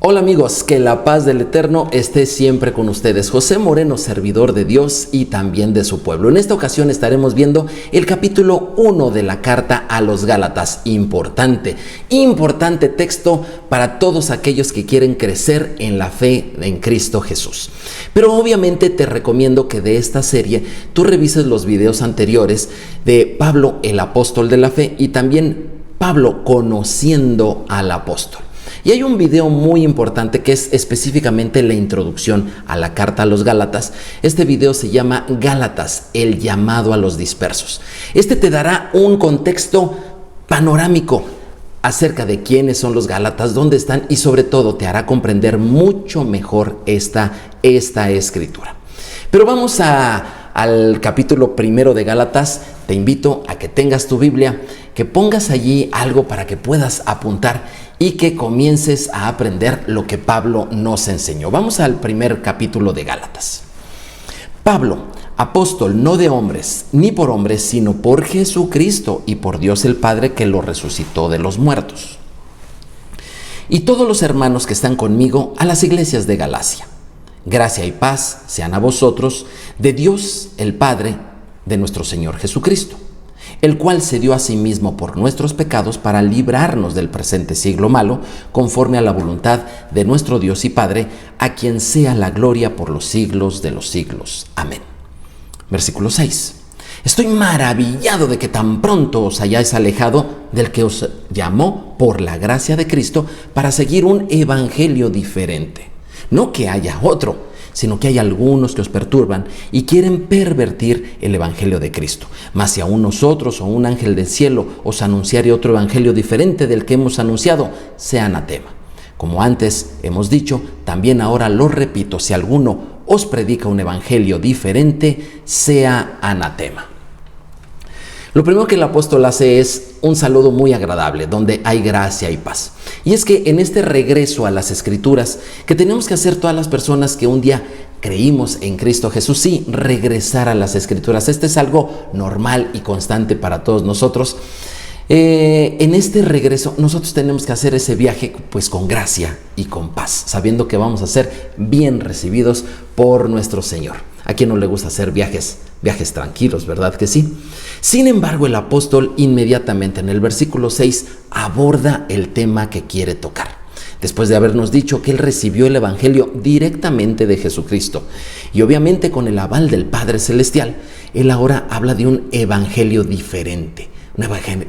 Hola amigos, que la paz del Eterno esté siempre con ustedes. José Moreno, servidor de Dios y también de su pueblo. En esta ocasión estaremos viendo el capítulo 1 de la carta a los Gálatas. Importante texto para todos aquellos que quieren crecer en la fe en Cristo Jesús. Pero obviamente te recomiendo que de esta serie tú revises los videos anteriores de Pablo, el apóstol de la fe, y también Pablo conociendo al apóstol. Y hay un video muy importante que es específicamente la introducción a la carta a los Gálatas. Este video se llama Gálatas, el llamado a los dispersos. Este te dará un contexto panorámico acerca de quiénes son los Gálatas, dónde están y sobre todo te hará comprender mucho mejor esta escritura. Pero vamos al capítulo 1 de Gálatas. Te invito a que tengas tu Biblia, que pongas allí algo para que puedas apuntar y que comiences a aprender lo que Pablo nos enseñó. Vamos al primer capítulo de Gálatas. Pablo, apóstol no de hombres, ni por hombres, sino por Jesucristo y por Dios el Padre que lo resucitó de los muertos. Y todos los hermanos que están conmigo a las iglesias de Galacia. Gracia y paz sean a vosotros de Dios el Padre de nuestro Señor Jesucristo, el cual se dio a sí mismo por nuestros pecados para librarnos del presente siglo malo, conforme a la voluntad de nuestro Dios y Padre, a quien sea la gloria por los siglos de los siglos. Amén. Versículo 6. Estoy maravillado de que tan pronto os hayáis alejado del que os llamó por la gracia de Cristo para seguir un evangelio diferente. No que haya otro, sino que hay algunos que os perturban y quieren pervertir el evangelio de Cristo. Mas si aún nosotros o un ángel del cielo os anunciare otro evangelio diferente del que hemos anunciado, sea anatema. Como antes hemos dicho, también ahora lo repito, si alguno os predica un evangelio diferente, sea anatema. Lo primero que el apóstol hace es un saludo muy agradable, donde hay gracia y paz. Y es que en este regreso a las Escrituras, que tenemos que hacer todas las personas que un día creímos en Cristo Jesús, sí, regresar a las Escrituras. Este es algo normal y constante para todos nosotros. En este regreso nosotros tenemos que hacer ese viaje pues con gracia y con paz, sabiendo que vamos a ser bien recibidos por nuestro Señor. ¿A quién no le gusta hacer viajes tranquilos, verdad que sí? Sin embargo, el apóstol inmediatamente en el versículo 6 aborda el tema que quiere tocar. Después de habernos dicho que él recibió el evangelio directamente de Jesucristo y obviamente con el aval del Padre Celestial, él ahora habla de un evangelio diferente.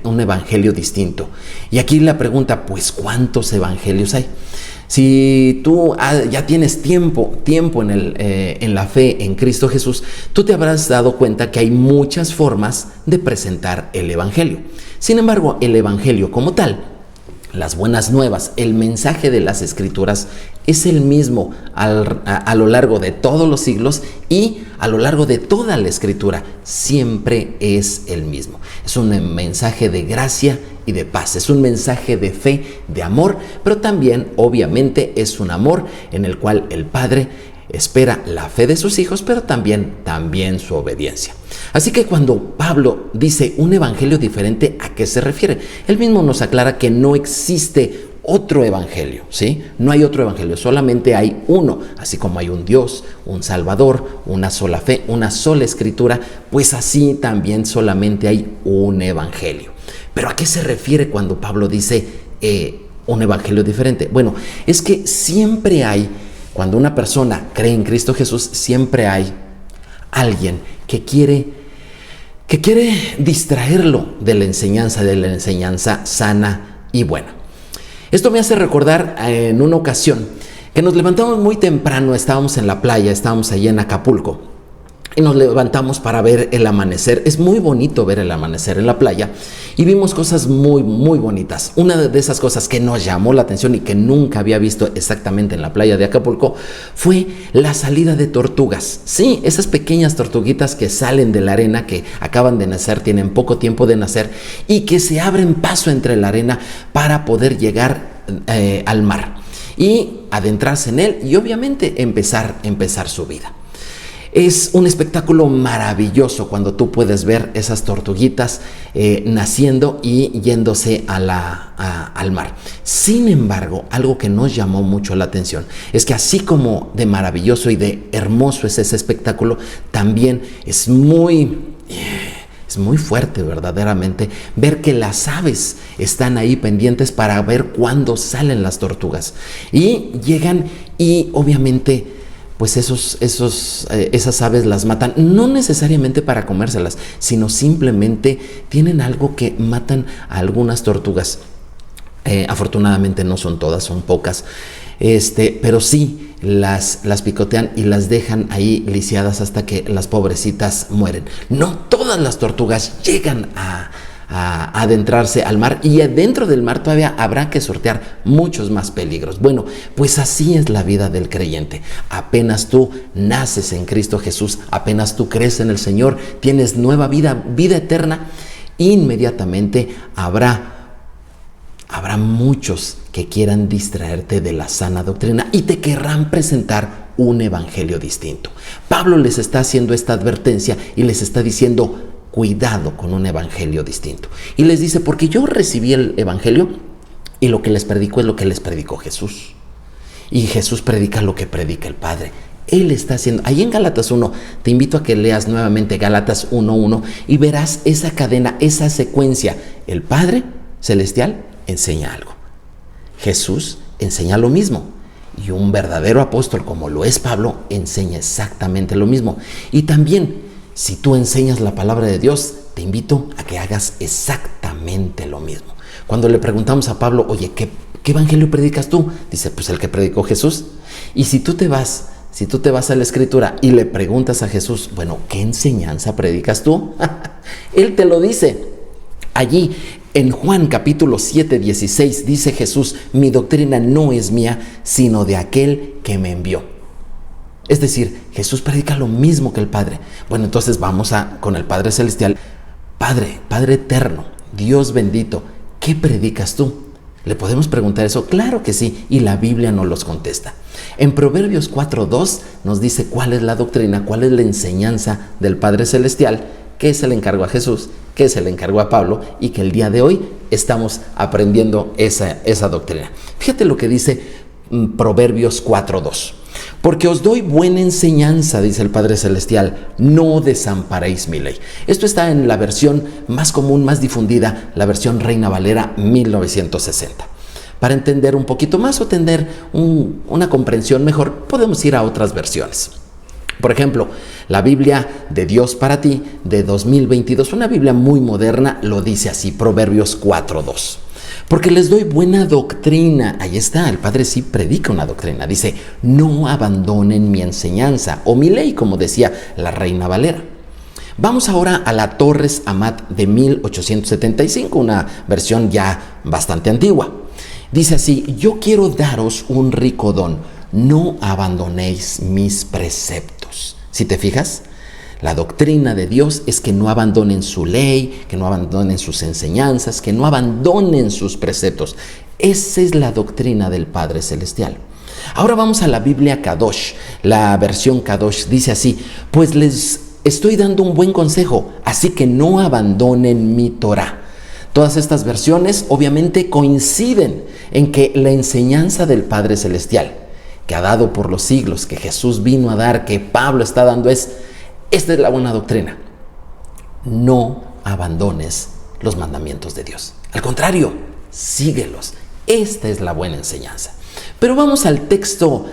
Un evangelio distinto. Y aquí la pregunta, pues, ¿cuántos evangelios hay? Si tú ya tienes tiempo en la fe en Cristo Jesús, tú te habrás dado cuenta que hay muchas formas de presentar el evangelio. Sin embargo, el evangelio como tal, las buenas nuevas, el mensaje de las Escrituras es el mismo a lo largo de todos los siglos y a lo largo de toda la Escritura siempre es el mismo. Es un mensaje de gracia y de paz, es un mensaje de fe, de amor, pero también obviamente es un amor en el cual el Padre espera la fe de sus hijos, pero también su obediencia. Así que cuando Pablo dice un evangelio diferente, ¿a qué se refiere? Él mismo nos aclara que no existe otro evangelio, ¿sí? No hay otro evangelio, solamente hay uno. Así como hay un Dios, un Salvador, una sola fe, una sola Escritura, pues así también solamente hay un evangelio. ¿Pero a qué se refiere cuando Pablo dice un evangelio diferente? Bueno, es que siempre hay, cuando una persona cree en Cristo Jesús, siempre hay alguien que quiere distraerlo de la enseñanza sana y buena. Esto me hace recordar en una ocasión que nos levantamos muy temprano, estábamos en la playa, estábamos allí en Acapulco y nos levantamos para ver el amanecer. Es muy bonito ver el amanecer en la playa y vimos cosas muy, muy bonitas. Una de esas cosas que nos llamó la atención y que nunca había visto exactamente en la playa de Acapulco fue la salida de tortugas. Sí, esas pequeñas tortuguitas que salen de la arena, que acaban de nacer, tienen poco tiempo de nacer y que se abren paso entre la arena para poder llegar al mar y adentrarse en él y obviamente empezar su vida. Es un espectáculo maravilloso cuando tú puedes ver esas tortuguitas naciendo y yéndose al mar. Sin embargo, algo que nos llamó mucho la atención es que así como de maravilloso y de hermoso es ese espectáculo, también es muy fuerte verdaderamente ver que las aves están ahí pendientes para ver cuándo salen las tortugas. Y llegan y obviamente pues esas aves las matan, no necesariamente para comérselas, sino simplemente tienen algo que matan a algunas tortugas. Afortunadamente no son todas, son pocas, pero sí las picotean y las dejan ahí lisiadas hasta que las pobrecitas mueren. No todas las tortugas llegan a adentrarse al mar, y adentro del mar todavía habrá que sortear muchos más peligros. Bueno, pues así es la vida del creyente. Apenas tú naces en Cristo Jesús, apenas tú crees en el Señor, tienes nueva vida eterna, inmediatamente habrá muchos que quieran distraerte de la sana doctrina y te querrán presentar un evangelio distinto. Pablo les está haciendo esta advertencia y les está diciendo: cuidado con un evangelio distinto. Y les dice: porque yo recibí el evangelio y lo que les predico es lo que les predicó Jesús. Y Jesús predica lo que predica el Padre. Él está haciendo, ahí en Gálatas 1, te invito a que leas nuevamente Gálatas 1:1 y verás esa cadena, esa secuencia. El Padre Celestial enseña algo. Jesús enseña lo mismo. Y un verdadero apóstol como lo es Pablo enseña exactamente lo mismo. Y también, si tú enseñas la palabra de Dios, te invito a que hagas exactamente lo mismo. Cuando le preguntamos a Pablo: oye, ¿qué evangelio predicas tú? Dice: pues el que predicó Jesús. Y si tú te vas a la Escritura y le preguntas a Jesús: bueno, ¿qué enseñanza predicas tú? Él te lo dice. Allí en Juan capítulo 7:16 dice Jesús: mi doctrina no es mía, sino de aquel que me envió. Es decir, Jesús predica lo mismo que el Padre. Bueno, entonces vamos con el Padre Celestial. Padre eterno, Dios bendito, ¿qué predicas tú? ¿Le podemos preguntar eso? Claro que sí, y la Biblia nos los contesta. En Proverbios 4:2 nos dice cuál es la doctrina, cuál es la enseñanza del Padre Celestial, que se le encargó a Jesús, que se le encargó a Pablo, y que el día de hoy estamos aprendiendo esa doctrina. Fíjate lo que dice Proverbios 4:2. Porque os doy buena enseñanza, dice el Padre Celestial, no desamparéis mi ley. Esto está en la versión más común, más difundida, la versión Reina Valera 1960. Para entender un poquito más o tener una comprensión mejor, podemos ir a otras versiones. Por ejemplo, la Biblia de Dios para ti de 2022, una Biblia muy moderna, lo dice así, Proverbios 4:2. Porque les doy buena doctrina. Ahí está, el Padre sí predica una doctrina. Dice: no abandonen mi enseñanza, o mi ley, como decía la Reina Valera. Vamos ahora a la Torres Amat de 1875, una versión ya bastante antigua. Dice así: yo quiero daros un rico don, no abandonéis mis preceptos. Si te fijas, la doctrina de Dios es que no abandonen su ley, que no abandonen sus enseñanzas, que no abandonen sus preceptos. Esa es la doctrina del Padre Celestial. Ahora vamos a la Biblia Kadosh. La versión Kadosh dice así: pues les estoy dando un buen consejo, así que no abandonen mi Torah. Todas estas versiones obviamente coinciden en que la enseñanza del Padre Celestial, que ha dado por los siglos, que Jesús vino a dar, que Pablo está dando, esta es la buena doctrina. No abandones los mandamientos de Dios. Al contrario, síguelos. Esta es la buena enseñanza. Pero vamos al texto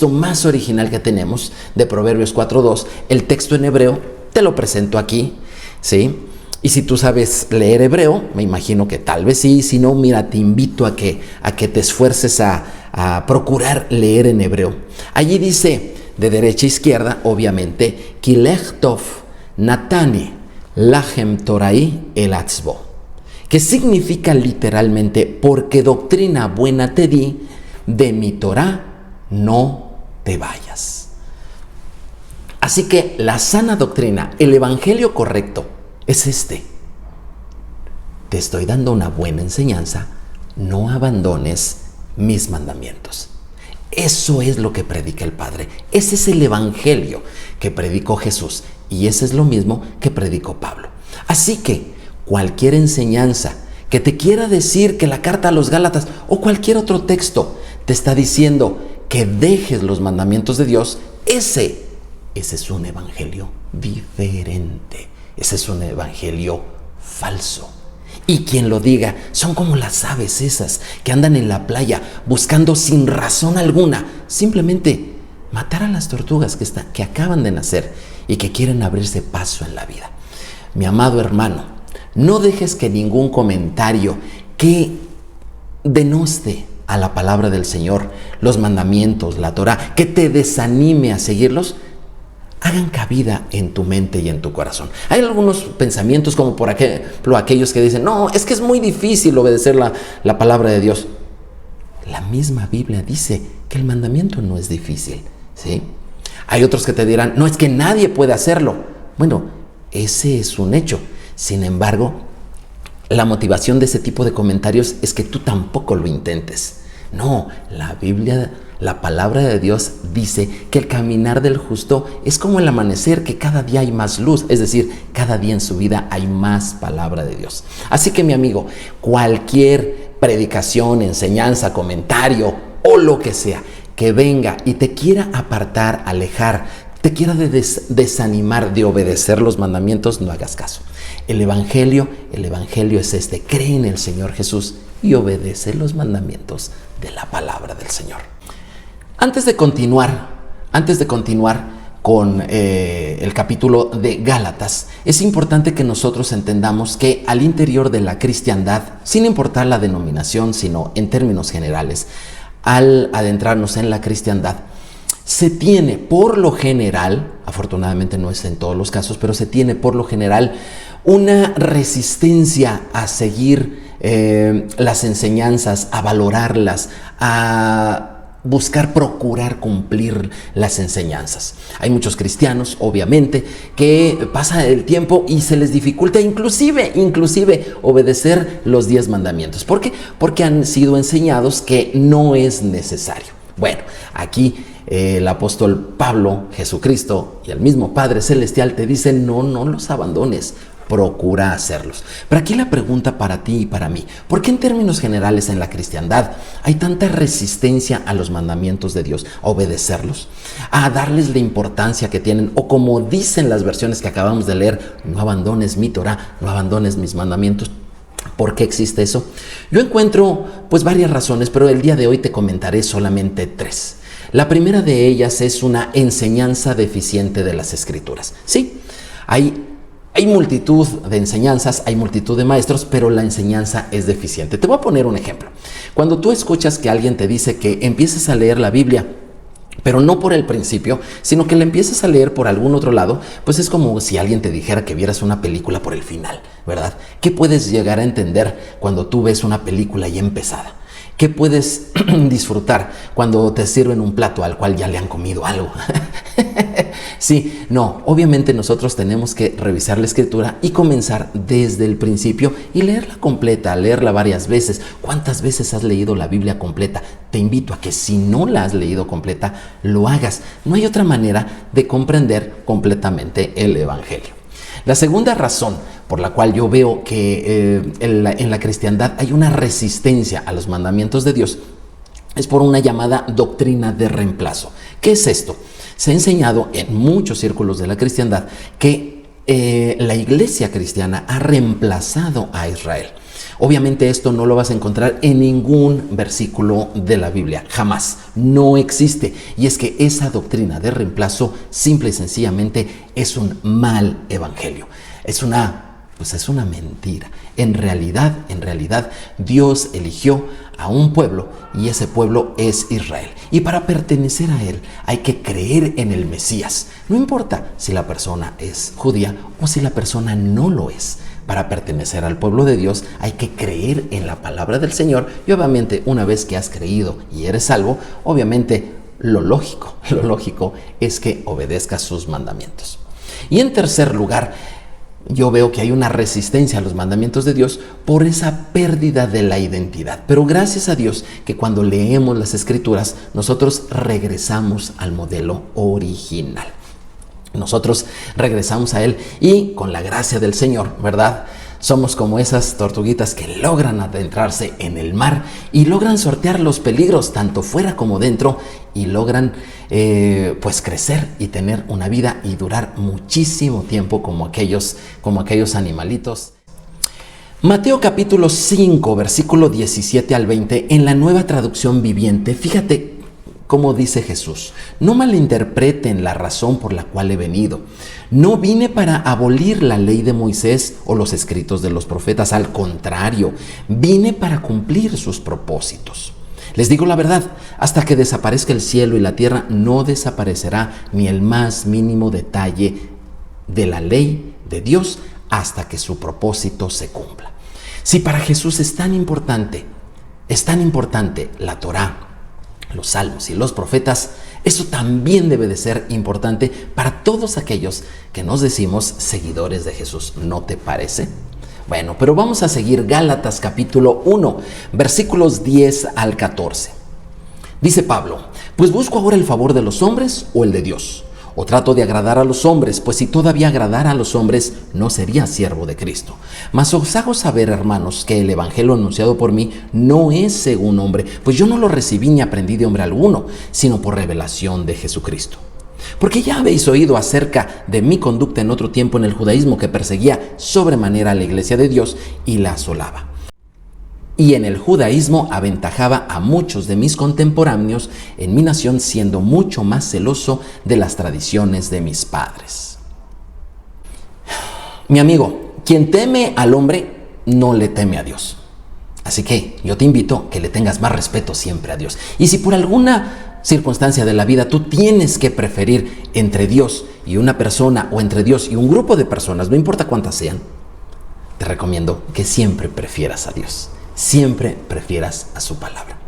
más original que tenemos de Proverbios 4:2. El texto en hebreo, te lo presento aquí, ¿sí? Y si tú sabes leer hebreo, me imagino que tal vez sí. Si no, mira, te invito a que te esfuerces a procurar leer en hebreo. Allí dice, de derecha a izquierda, obviamente, Kilech Tov Natani Lachem Torai El Atzbo, que significa literalmente: porque doctrina buena te di, de mi Torah no te vayas. Así que la sana doctrina, el evangelio correcto, es este: te estoy dando una buena enseñanza, no abandones mis mandamientos. Eso es lo que predica el Padre. Ese es el evangelio que predicó Jesús. Y ese es lo mismo que predicó Pablo. Así que cualquier enseñanza que te quiera decir que la carta a los Gálatas o cualquier otro texto te está diciendo que dejes los mandamientos de Dios, ese es un evangelio diferente. Ese es un evangelio falso. Y quien lo diga son como las aves esas que andan en la playa buscando sin razón alguna simplemente matar a las tortugas que acaban de nacer y que quieren abrirse paso en la vida. Mi amado hermano, no dejes que ningún comentario que denoste a la palabra del Señor, los mandamientos, la Torá, que te desanime a seguirlos, hagan cabida en tu mente y en tu corazón. Hay algunos pensamientos como por ejemplo aquellos que dicen, no, es que es muy difícil obedecer la palabra de Dios. La misma Biblia dice que el mandamiento no es difícil, ¿sí? Hay otros que te dirán, no, es que nadie puede hacerlo. Bueno, ese es un hecho. Sin embargo, la motivación de ese tipo de comentarios es que tú tampoco lo intentes. No, la Biblia, la palabra de Dios dice que el caminar del justo es como el amanecer, que cada día hay más luz, es decir, cada día en su vida hay más palabra de Dios. Así que mi amigo, cualquier predicación, enseñanza, comentario o lo que sea que venga y te quiera apartar, alejar, te quiera desanimar de obedecer los mandamientos, no hagas caso. El evangelio es este: cree en el Señor Jesús y obedece los mandamientos de la palabra del Señor. Antes de continuar con el capítulo de Gálatas, es importante que nosotros entendamos que al interior de la cristiandad, sin importar la denominación, sino en términos generales, al adentrarnos en la cristiandad, se tiene por lo general, afortunadamente no es en todos los casos, pero se tiene por lo general una resistencia a seguir las enseñanzas, a valorarlas, a buscar procurar cumplir las enseñanzas. Hay muchos cristianos, obviamente, que pasa el tiempo y se les dificulta inclusive obedecer los 10 mandamientos. ¿Por qué? Porque han sido enseñados que no es necesario. Bueno, aquí el apóstol Pablo, Jesucristo y el mismo Padre Celestial te dicen, no los abandones, procura hacerlos. Pero aquí la pregunta para ti y para mí: ¿por qué en términos generales en la cristiandad hay tanta resistencia a los mandamientos de Dios, a obedecerlos, a darles la importancia que tienen? O como dicen las versiones que acabamos de leer, no abandones mi Torá, no abandones mis mandamientos. ¿Por qué existe eso? Yo encuentro varias razones, pero el día de hoy te comentaré solamente 3. La primera de ellas es una enseñanza deficiente de las Escrituras. Sí, hay multitud de enseñanzas, hay multitud de maestros, pero la enseñanza es deficiente. Te voy a poner un ejemplo. Cuando tú escuchas que alguien te dice que empieces a leer la Biblia, pero no por el principio, sino que la empieces a leer por algún otro lado, pues es como si alguien te dijera que vieras una película por el final, ¿verdad? ¿Qué puedes llegar a entender cuando tú ves una película ya empezada? ¿Qué puedes disfrutar cuando te sirven un plato al cual ya le han comido algo? Sí, no, obviamente nosotros tenemos que revisar la Escritura y comenzar desde el principio y leerla completa, leerla varias veces. ¿Cuántas veces has leído la Biblia completa? Te invito a que si no la has leído completa, lo hagas. No hay otra manera de comprender completamente el Evangelio. La segunda razón por la cual yo veo que en la cristiandad hay una resistencia a los mandamientos de Dios es por una llamada doctrina de reemplazo. ¿Qué es esto? Se ha enseñado en muchos círculos de la cristiandad que la iglesia cristiana ha reemplazado a Israel. Obviamente esto no lo vas a encontrar en ningún versículo de la Biblia, jamás, no existe. Y es que esa doctrina de reemplazo simple y sencillamente es un mal evangelio, es una mentira. En realidad, Dios eligió a un pueblo y ese pueblo es Israel. Y para pertenecer a él hay que creer en el Mesías. No importa si la persona es judía o si la persona no lo es. Para pertenecer al pueblo de Dios hay que creer en la palabra del Señor y obviamente una vez que has creído y eres salvo, obviamente lo lógico es que obedezcas sus mandamientos. Y en tercer lugar, yo veo que hay una resistencia a los mandamientos de Dios por esa pérdida de la identidad. Pero gracias a Dios que cuando leemos las Escrituras, nosotros regresamos al modelo original. Nosotros regresamos a Él y con la gracia del Señor, ¿verdad? Somos como esas tortuguitas que logran adentrarse en el mar y logran sortear los peligros tanto fuera como dentro y logran pues crecer y tener una vida y durar muchísimo tiempo como aquellos animalitos. Mateo capítulo 5, versículo 17 al 20, en la Nueva Traducción Viviente, fíjate cómo dice Jesús: no malinterpreten la razón por la cual he venido. No vine para abolir la ley de Moisés o los escritos de los profetas. Al contrario, vine para cumplir sus propósitos. Les digo la verdad, hasta que desaparezca el cielo y la tierra, no desaparecerá ni el más mínimo detalle de la ley de Dios hasta que su propósito se cumpla. Si para Jesús es tan importante la Torá, los salmos y los profetas, eso también debe de ser importante para todos aquellos que nos decimos seguidores de Jesús. ¿No te parece? Bueno, pero vamos a seguir Gálatas capítulo 1, versículos 10 al 14. Dice Pablo: pues busco ahora el favor de los hombres o el de Dios, o trato de agradar a los hombres, pues si todavía agradara a los hombres, no sería siervo de Cristo. Mas os hago saber, hermanos, que el evangelio anunciado por mí no es según hombre, pues yo no lo recibí ni aprendí de hombre alguno, sino por revelación de Jesucristo. Porque ya habéis oído acerca de mi conducta en otro tiempo en el judaísmo, que perseguía sobremanera a la iglesia de Dios y la asolaba. Y en el judaísmo aventajaba a muchos de mis contemporáneos en mi nación, siendo mucho más celoso de las tradiciones de mis padres. Mi amigo, quien teme al hombre no le teme a Dios. Así que yo te invito a que le tengas más respeto siempre a Dios. Y si por alguna circunstancia de la vida tú tienes que preferir entre Dios y una persona, o entre Dios y un grupo de personas, no importa cuántas sean, te recomiendo que siempre prefieras a Dios. Siempre prefieras a su palabra.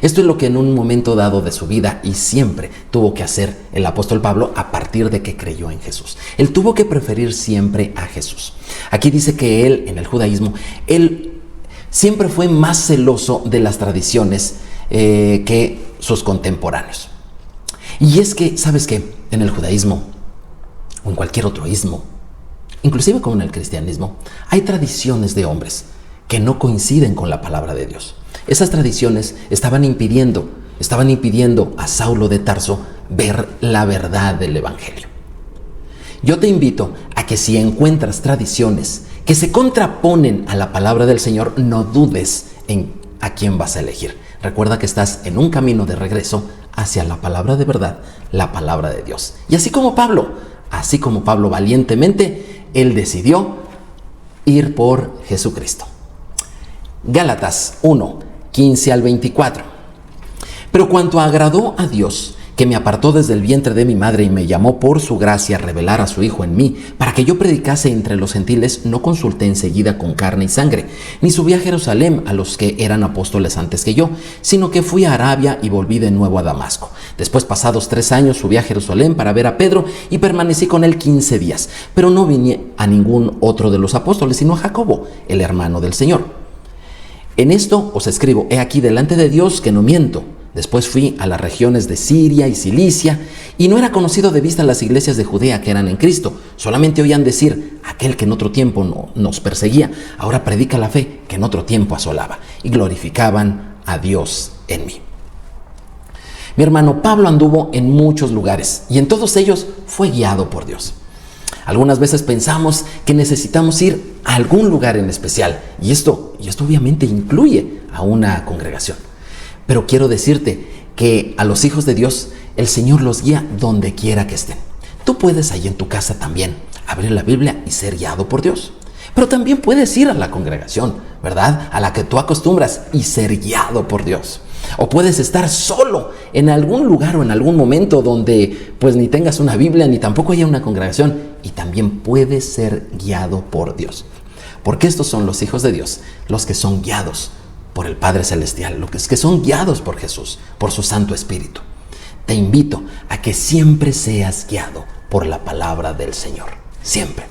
Esto es lo que en un momento dado de su vida y siempre tuvo que hacer el apóstol Pablo a partir de que creyó en Jesús. Él tuvo que preferir siempre a Jesús. Aquí dice que él, en el judaísmo, él siempre fue más celoso de las tradiciones que sus contemporáneos. Y es que, ¿sabes qué? En el judaísmo o en cualquier otro ismo, inclusive como en el cristianismo, hay tradiciones de hombres que no coinciden con la palabra de Dios. Esas tradiciones estaban impidiendo a Saulo de Tarso ver la verdad del evangelio. Yo te invito a que si encuentras tradiciones que se contraponen a la palabra del Señor, no dudes en a quién vas a elegir. Recuerda que estás en un camino de regreso hacia la palabra de verdad, la palabra de Dios. Y así como Pablo valientemente, él decidió ir por Jesucristo. Gálatas 1, 15 al 24. Pero cuanto agradó a Dios, que me apartó desde el vientre de mi madre y me llamó por su gracia a revelar a su Hijo en mí, para que yo predicase entre los gentiles, no consulté enseguida con carne y sangre, ni subí a Jerusalén a los que eran apóstoles antes que yo, sino que fui a Arabia y volví de nuevo a Damasco. Después, pasados 3 años, subí a Jerusalén para ver a Pedro y permanecí con él 15 días, pero no vine a ningún otro de los apóstoles, sino a Jacobo, el hermano del Señor. En esto os escribo, he aquí delante de Dios que no miento. Después fui a las regiones de Siria y Cilicia, y no era conocido de vista las iglesias de Judea que eran en Cristo. Solamente oían decir, aquel que en otro tiempo nos perseguía, ahora predica la fe que en otro tiempo asolaba, y glorificaban a Dios en mí. Mi hermano, Pablo anduvo en muchos lugares, y en todos ellos fue guiado por Dios. Algunas veces pensamos que necesitamos ir a algún lugar en especial, y esto obviamente incluye a una congregación. Pero quiero decirte que a los hijos de Dios, el Señor los guía donde quiera que estén. Tú puedes ahí en tu casa también abrir la Biblia y ser guiado por Dios. Pero también puedes ir a la congregación, ¿verdad?, a la que tú acostumbras y ser guiado por Dios. O puedes estar solo en algún lugar o en algún momento donde pues ni tengas una Biblia ni tampoco haya una congregación, y también puedes ser guiado por Dios. Porque estos son los hijos de Dios, los que son guiados por el Padre Celestial, los que son guiados por Jesús, por su Santo Espíritu. Te invito a que siempre seas guiado por la palabra del Señor. Siempre.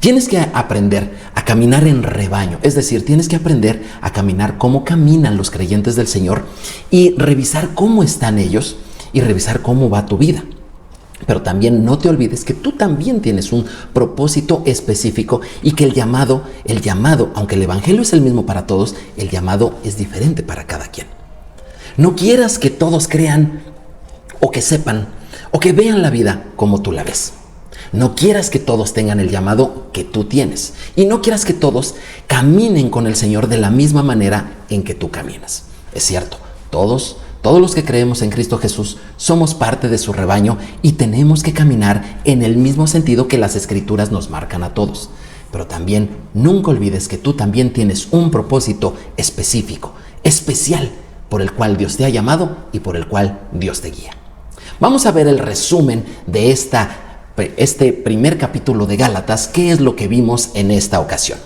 Tienes que aprender a caminar en rebaño, es decir, tienes que aprender a caminar como caminan los creyentes del Señor y revisar cómo están ellos y revisar cómo va tu vida. Pero también no te olvides que tú también tienes un propósito específico y que el llamado, aunque el evangelio es el mismo para todos, el llamado es diferente para cada quien. No quieras que todos crean o que sepan o que vean la vida como tú la ves. No quieras que todos tengan el llamado que tú tienes y no quieras que todos caminen con el Señor de la misma manera en que tú caminas. Es cierto, todos los que creemos en Cristo Jesús somos parte de su rebaño y tenemos que caminar en el mismo sentido que las Escrituras nos marcan a todos. Pero también nunca olvides que tú también tienes un propósito específico, especial, por el cual Dios te ha llamado y por el cual Dios te guía. Vamos a ver el resumen de este primer capítulo de Gálatas. ¿Qué es lo que vimos en esta ocasión?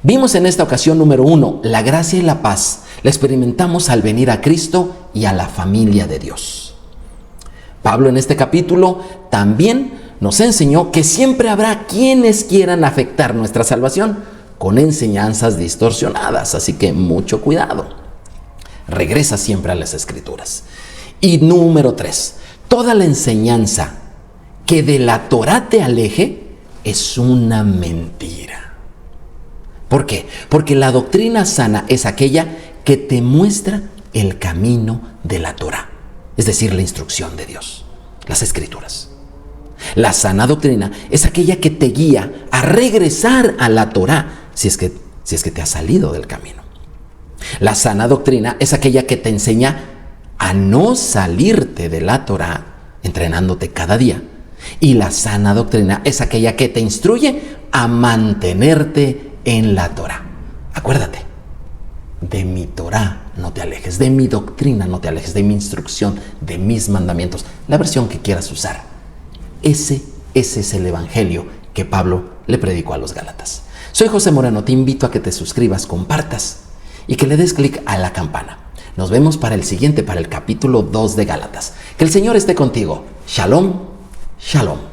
Vimos en esta ocasión, número 1, la gracia y la paz la experimentamos al venir a Cristo y a la familia de Dios. Pablo en este capítulo también nos enseñó que siempre habrá quienes quieran afectar nuestra salvación con enseñanzas distorsionadas, así que mucho cuidado. Regresa siempre a las Escrituras. Y número 3, toda la enseñanza que de la Torá te aleje es una mentira. ¿Por qué? Porque la doctrina sana es aquella que te muestra el camino de la Torá, es decir, la instrucción de Dios, las Escrituras. La sana doctrina es aquella que te guía a regresar a la Torá si es que te has salido del camino. La sana doctrina es aquella que te enseña a no salirte de la Torá, entrenándote cada día. Y la sana doctrina es aquella que te instruye a mantenerte en la Torá. Acuérdate, de mi Torá no te alejes, de mi doctrina no te alejes, de mi instrucción, de mis mandamientos, la versión que quieras usar. Ese es el evangelio que Pablo le predicó a los Gálatas. Soy José Moreno, te invito a que te suscribas, compartas y que le des clic a la campana. Nos vemos para el capítulo 2 de Gálatas. Que el Señor esté contigo. Shalom, shalom.